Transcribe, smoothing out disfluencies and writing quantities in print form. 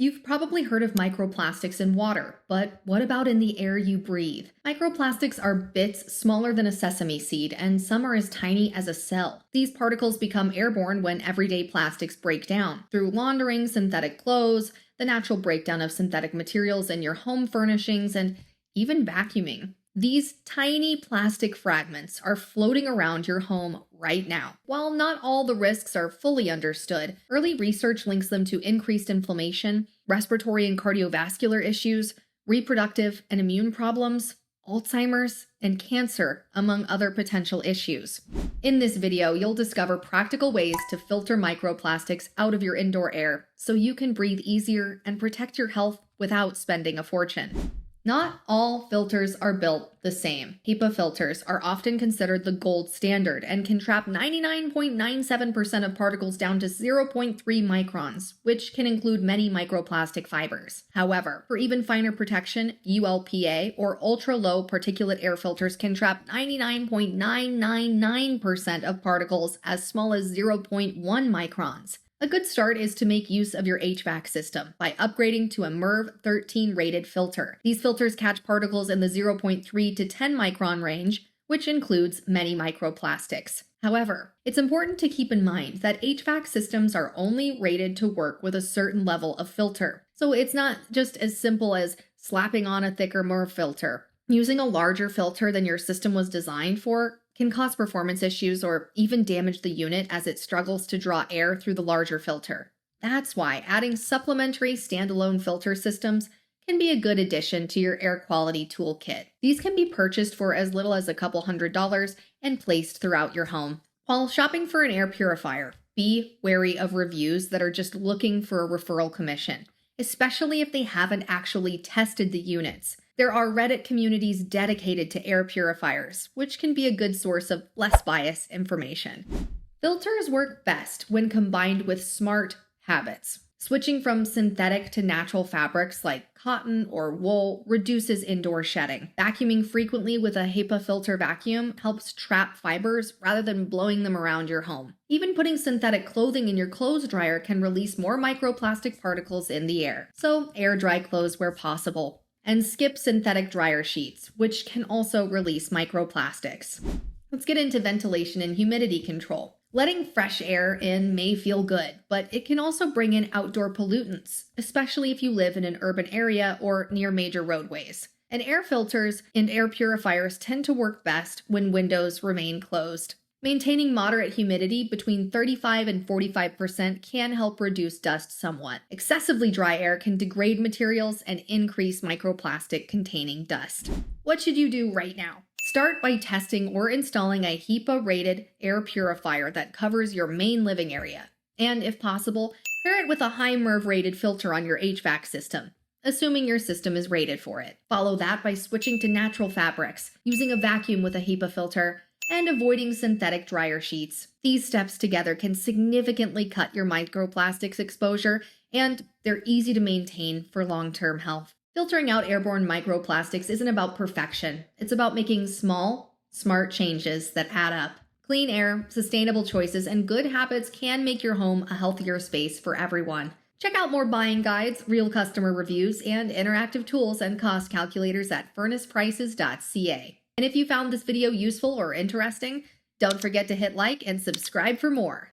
You've probably heard of microplastics in water, but what about in the air you breathe? Microplastics are bits smaller than a sesame seed, and some are as tiny as a cell. These particles become airborne when everyday plastics break down through laundering synthetic clothes, the natural breakdown of synthetic materials in your home furnishings, and even vacuuming. These tiny plastic fragments are floating around your home right now. While not all the risks are fully understood, early research links them to increased inflammation, respiratory and cardiovascular issues, reproductive and immune problems, Alzheimer's, and cancer, among other potential issues. In this video, you'll discover practical ways to filter microplastics out of your indoor air so you can breathe easier and protect your health without spending a fortune. Not all filters are built the same. HEPA filters are often considered the gold standard and can trap 99.97% of particles down to 0.3 microns, which can include many microplastic fibers. However, for even finer protection, ULPA or ultra-low particulate air filters can trap 99.999% of particles as small as 0.1 microns. A good start is to make use of your HVAC system by upgrading to a MERV 13 rated filter. These filters catch particles in the 0.3 to 10 micron range, which includes many microplastics. However, it's important to keep in mind that HVAC systems are only rated to work with a certain level of filter. So it's not just as simple as slapping on a thicker MERV filter. Using a larger filter than your system was designed for can cause performance issues or even damage the unit as it struggles to draw air through the larger filter. That's why adding supplementary standalone filter systems can be a good addition to your air quality toolkit. These can be purchased for as little as a couple $100s and placed throughout your home. While shopping for an air purifier, be wary of reviews that are just looking for a referral commission, especially if they haven't actually tested the units. There are Reddit communities dedicated to air purifiers, which can be a good source of less biased information. Filters work best when combined with smart habits. Switching from synthetic to natural fabrics like cotton or wool reduces indoor shedding. Vacuuming frequently with a HEPA filter vacuum helps trap fibers rather than blowing them around your home. Even putting synthetic clothing in your clothes dryer can release more microplastic particles in the air. So air dry clothes where possible. And skip synthetic dryer sheets, which can also release microplastics. Let's get into ventilation and humidity control. Letting fresh air in may feel good, but it can also bring in outdoor pollutants, especially if you live in an urban area or near major roadways. And air filters and air purifiers tend to work best when windows remain closed. Maintaining moderate humidity between 35 and 45% can help reduce dust somewhat. Excessively dry air can degrade materials and increase microplastic containing dust. What should you do right now? Start by testing or installing a HEPA-rated air purifier that covers your main living area. And if possible, pair it with a high MERV-rated filter on your HVAC system, assuming your system is rated for it. Follow that by switching to natural fabrics, using a vacuum with a HEPA filter, and avoiding synthetic dryer sheets. These steps together can significantly cut your microplastics exposure, and they're easy to maintain for long-term health. Filtering out airborne microplastics isn't about perfection. It's about making small, smart changes that add up. Clean air, sustainable choices, and good habits can make your home a healthier space for everyone. Check out more buying guides, real customer reviews, and interactive tools and cost calculators at FurnacePrices.ca. And if you found this video useful or interesting, don't forget to hit like and subscribe for more.